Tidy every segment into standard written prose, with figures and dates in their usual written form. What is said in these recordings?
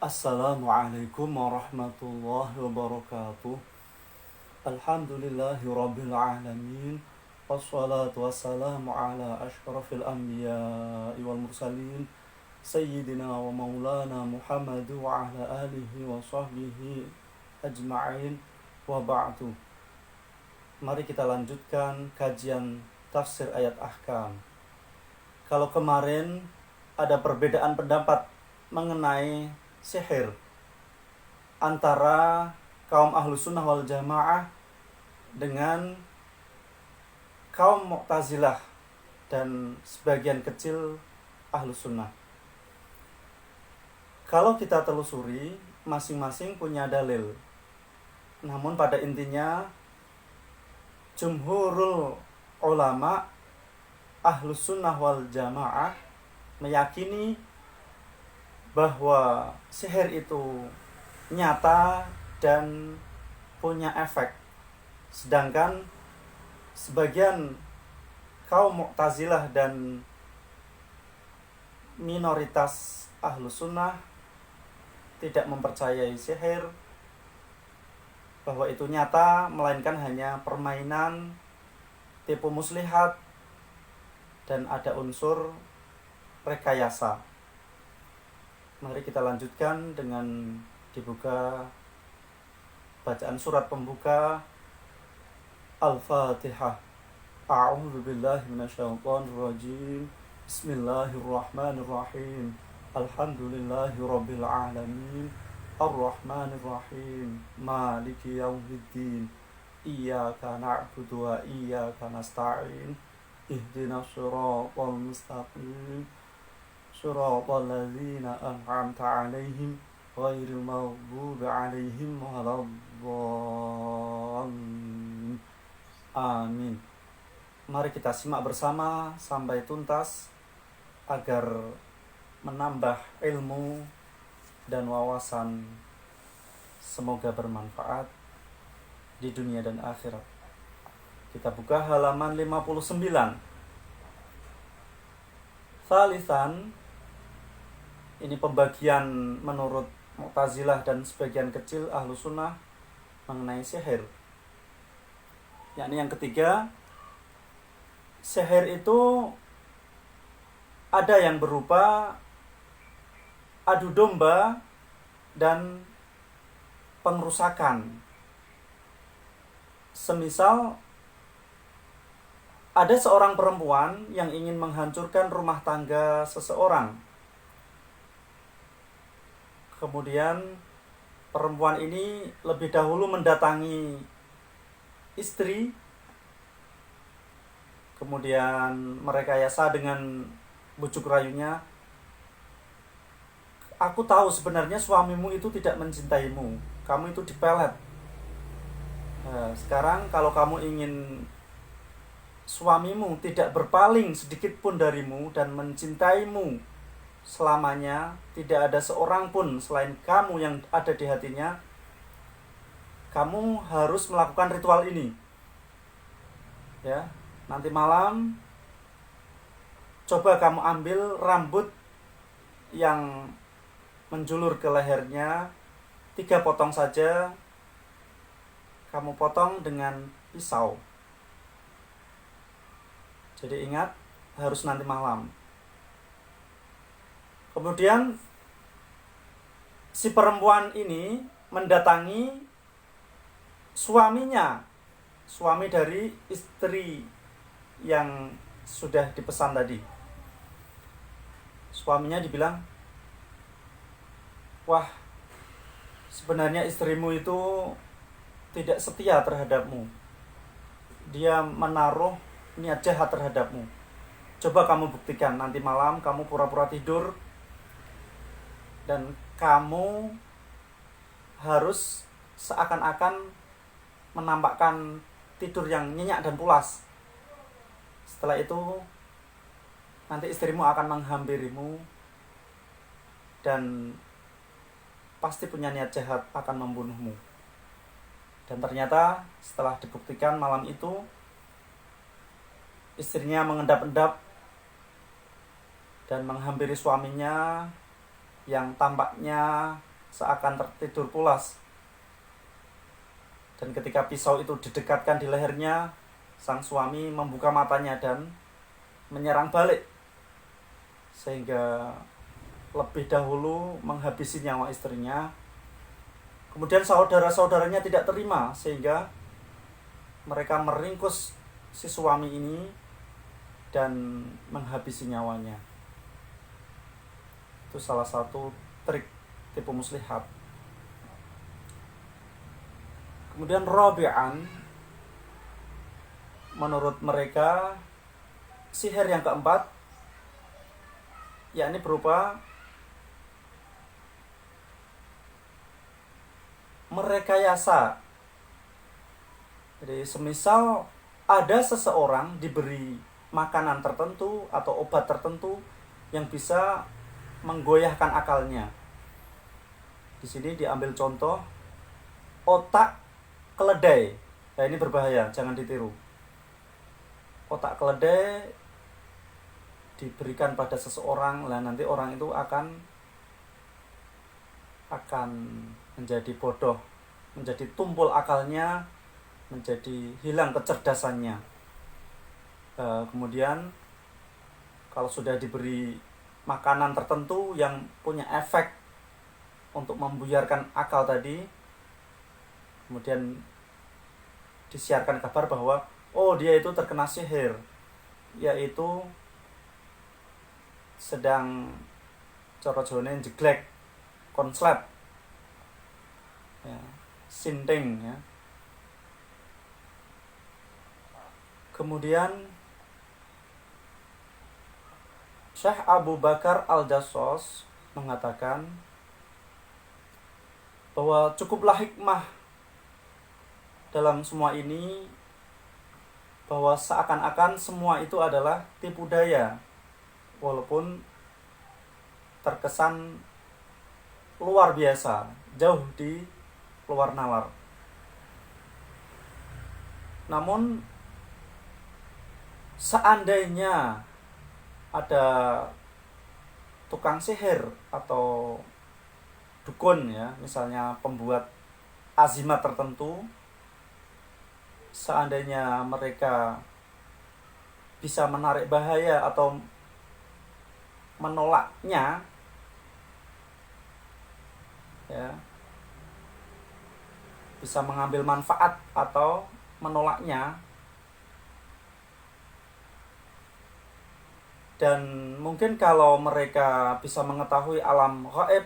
Assalamualaikum warahmatullahi wabarakatuh. Alhamdulillahi rabbil alamin. Wassalatu wassalamu ala ashrafil anbiya'i wal mursalin Sayyidina wa maulana Muhammad wa ala alihi wa sahbihi ajma'in wa ba'du. Mari kita lanjutkan kajian tafsir ayat ahkam. Kalau kemarin ada perbedaan pendapat mengenai sihir antara kaum Ahlus Sunnah wal Jamaah dengan kaum Mu'tazilah dan sebagian kecil Ahlus Sunnah. Kalau kita telusuri, masing-masing punya dalil. Namun pada intinya jumhurul ulama Ahlus Sunnah wal Jamaah meyakini bahwa sihir itu nyata dan punya efek. Sedangkan sebagian kaum Mu'tazilah dan minoritas Ahlus Sunnah tidak mempercayai sihir, bahwa itu nyata, melainkan hanya permainan, tipu muslihat, dan ada unsur rekayasa. Mari kita lanjutkan dengan dibuka bacaan surat pembuka Al-Fatihah. A'udzu billahi minasyaitonir rajim. Bismillahirrahmanirrahim. Alhamdulillahi rabbil alamin. Ar-Rahmanir Rahim. Maliki yaumiddin. Iyyaka na'budu wa iyyaka nasta'in. Ihdinas siratal mustaqim. Shiratal ladzina an'amta 'alaihim ghairil maghdubi 'alaihim waladdallin. Amin. Mari kita simak bersama sampai tuntas agar menambah ilmu dan wawasan, semoga bermanfaat di dunia dan akhirat. Kita buka halaman 59. Salisan, ini pembagian menurut Mu'tazilah dan sebagian kecil Ahlus Sunnah mengenai sihir. Yakni yang ketiga, sihir itu ada yang berupa adu domba dan pengrusakan. Semisal ada seorang perempuan yang ingin menghancurkan rumah tangga seseorang. Kemudian perempuan ini lebih dahulu mendatangi istri. Kemudian merekayasa dengan bujuk rayunya, "Aku tahu sebenarnya suamimu itu tidak mencintaimu. Kamu itu dipelet. Nah, sekarang kalau kamu ingin suamimu tidak berpaling sedikit pun darimu dan mencintaimu selamanya, tidak ada seorang pun selain kamu yang ada di hatinya, kamu harus melakukan ritual ini. Ya, nanti malam coba kamu ambil rambut yang menjulur ke lehernya, 3 potong saja, kamu potong dengan pisau. Jadi ingat, harus nanti malam." Kemudian si perempuan ini mendatangi suaminya, suami dari istri yang sudah dipesan tadi. Suaminya dibilang, "Wah, sebenarnya istrimu itu tidak setia terhadapmu. Dia menaruh niat jahat terhadapmu. Coba kamu buktikan, nanti malam kamu pura-pura tidur dan kamu harus seakan-akan menampakkan tidur yang nyenyak dan pulas. Setelah itu nanti istrimu akan menghampirimu dan pasti punya niat jahat akan membunuhmu." Dan ternyata setelah dibuktikan malam itu, istrinya mengendap-endap dan menghampiri suaminya yang tampaknya seakan tertidur pulas. Dan ketika pisau itu didekatkan di lehernya, sang suami membuka matanya dan menyerang balik, sehingga lebih dahulu menghabisi nyawa istrinya. Kemudian saudara-saudaranya tidak terima, sehingga mereka meringkus si suami ini dan menghabisi nyawanya. Itu salah satu trik tipu muslihat. Kemudian rabi'an, menurut mereka sihir yang keempat, yakni berupa merekayasa. Jadi semisal ada seseorang diberi makanan tertentu atau obat tertentu yang bisa menggoyahkan akalnya. Di sini diambil contoh otak keledai. Nah, ini berbahaya, jangan ditiru. Otak keledai diberikan pada seseorang, lah nanti orang itu akan menjadi bodoh, menjadi tumpul akalnya, menjadi hilang kecerdasannya. Kemudian kalau sudah diberi makanan tertentu yang punya efek untuk membuyarkan akal tadi, kemudian disiarkan kabar bahwa dia itu terkena sihir, yaitu sedang cara Jawane jeglek, konslet, ya, sinting, ya. Kemudian Syekh Abu Bakar Al-Jassos mengatakan bahwa cukuplah hikmah dalam semua ini, bahwa seakan-akan semua itu adalah tipu daya, walaupun terkesan luar biasa, jauh di luar nalar. Namun seandainya ada tukang sihir atau dukun, ya, misalnya pembuat azimat tertentu, seandainya mereka bisa menarik bahaya atau menolaknya, ya, bisa mengambil manfaat atau menolaknya, dan mungkin kalau mereka bisa mengetahui alam gaib,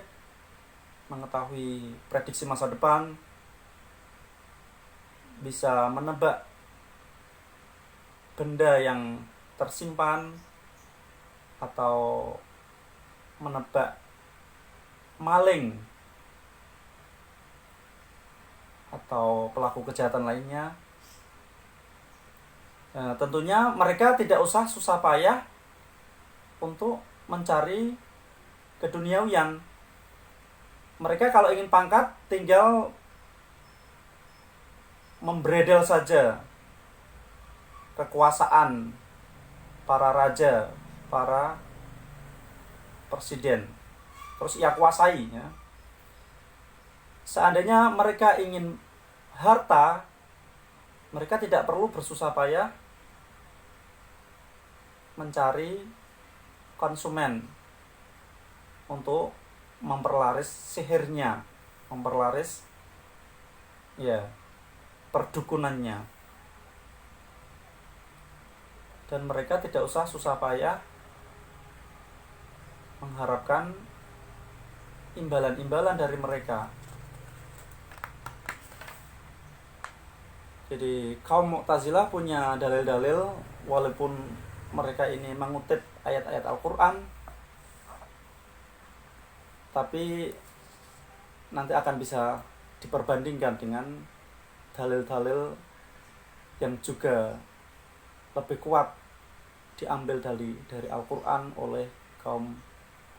mengetahui prediksi masa depan, bisa menebak benda yang tersimpan atau menebak maling atau pelaku kejahatan lainnya, tentunya mereka tidak usah susah payah untuk mencari keduniawian. Mereka kalau ingin pangkat tinggal membredel saja kekuasaan para raja, para presiden, terus ia kuasai, ya. Seandainya mereka ingin harta, mereka tidak perlu bersusah payah mencari konsumen untuk memperlaris sihirnya, memperlaris, ya, perdukunannya. Dan mereka tidak usah susah payah mengharapkan imbalan-imbalan dari mereka. Jadi kaum Mu'tazilah punya dalil-dalil, walaupun mereka ini mengutip ayat-ayat Al-Quran, tapi nanti akan bisa diperbandingkan dengan dalil-dalil yang juga lebih kuat diambil dari Al-Quran oleh kaum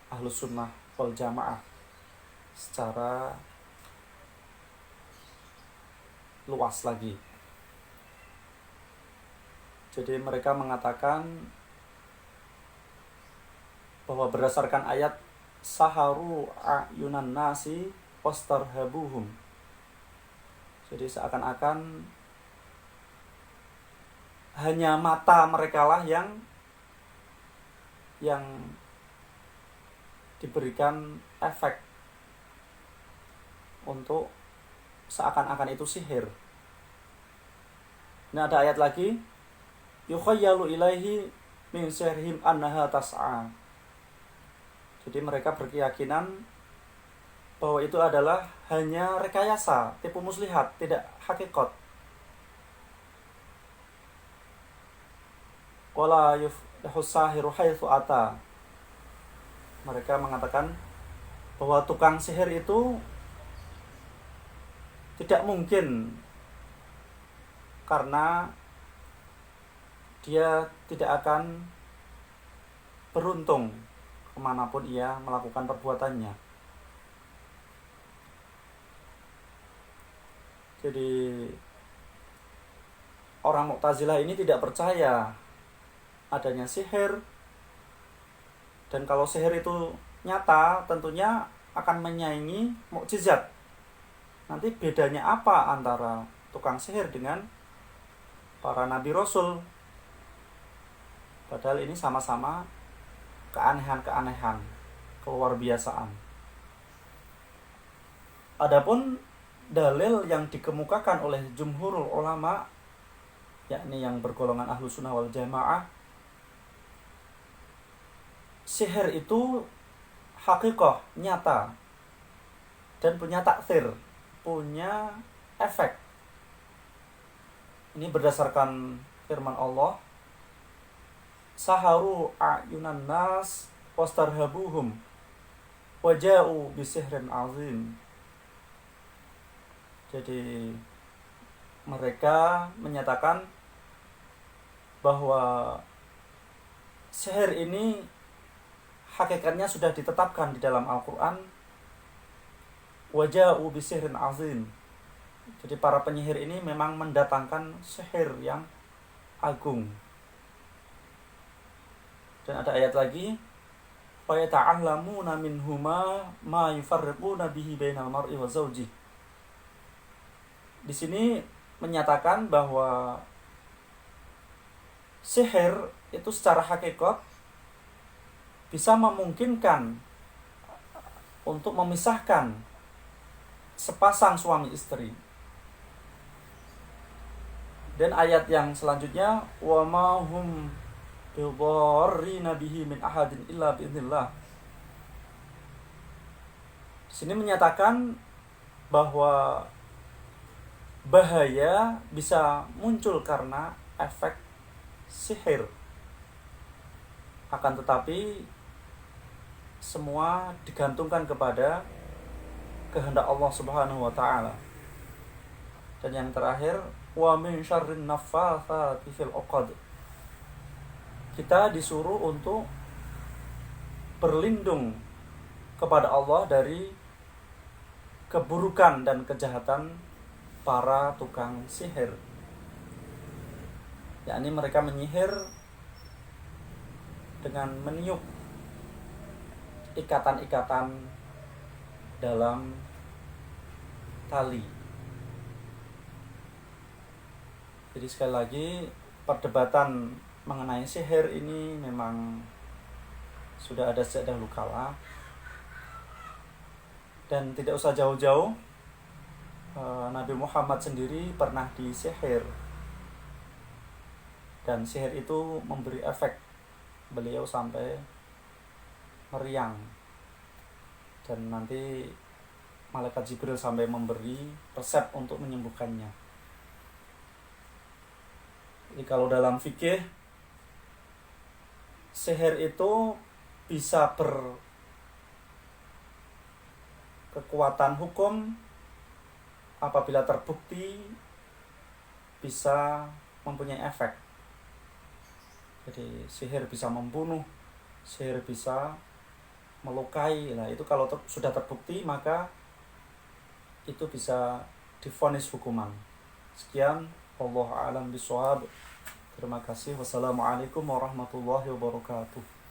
Ahlus Sunnah wal Jamaah secara luas lagi. Jadi mereka mengatakan bahwa berdasarkan ayat saharu ayunan nasi wastarhabuhum. Jadi seakan-akan hanya mata mereka lah yang diberikan efek untuk seakan-akan itu sihir. Ini ada ayat lagi, yukhayyalu ilaihi min sihrihim annaha tas'a. Jadi mereka berkeyakinan bahwa itu adalah hanya rekayasa, tipu muslihat, tidak hakikat. Qala yuflihus sahiru haitsu ata. Mereka mengatakan bahwa tukang sihir itu tidak mungkin, karena dia tidak akan beruntung kemanapun ia melakukan perbuatannya. Jadi orang Mu'tazilah ini tidak percaya adanya sihir, dan kalau sihir itu nyata tentunya akan menyaingi mukjizat. Nanti bedanya apa antara tukang sihir dengan para nabi rasul? Padahal ini sama-sama keanehan-keanehan, keluar biasaan. Adapun dalil yang dikemukakan oleh jumhurul ulama, yakni yang bergolongan Ahlus Sunnah wal Jamaah, sihir itu hakikah, nyata, dan punya taksir, punya efek. Ini berdasarkan firman Allah, saharu a'yunan nas wastarhabuhum waja'u bisihrin azim. Jadi mereka menyatakan bahwa sihir ini hakikatnya sudah ditetapkan di dalam Al-Quran, waja'u bisihrin azim. Jadi para penyihir ini memang mendatangkan sihir yang agung. Dan ada ayat lagi, fa yata'allamuna minhuma ma yufarriquna bihi bainal mar'i wa zawji. Di sini menyatakan bahwa sihir itu secara hakikat bisa memungkinkan untuk memisahkan sepasang suami istri. Dan ayat yang selanjutnya, wa ma hum bidarrina bihi min ahadin illa biidznillah. Di sini menyatakan bahwa bahaya bisa muncul karena efek sihir. Akan tetapi semua digantungkan kepada kehendak Allah Subhanahu wa taala. Dan yang terakhir, wa min syarrin naffatsati fil 'uqad. Kita disuruh untuk berlindung kepada Allah dari keburukan dan kejahatan para tukang sihir. Yakni mereka menyihir dengan meniup ikatan-ikatan dalam tali. Jadi sekali lagi, perdebatan mengenai sihir ini memang sudah ada sejak dahulu kala, dan tidak usah jauh-jauh, Nabi Muhammad sendiri pernah disihir, dan sihir itu memberi efek. Beliau sampai meriang, dan nanti malaikat Jibril sampai memberi resep untuk menyembuhkannya. Jadi kalau dalam fikih, sihir itu bisa berkekuatan hukum apabila terbukti bisa mempunyai efek. Jadi sihir bisa membunuh, sihir bisa melukai. Nah, itu kalau sudah terbukti, maka itu bisa divonis hukuman. Sekian, wallahu a'lam bishawab. Terima kasih. Wassalamualaikum warahmatullahi wabarakatuh.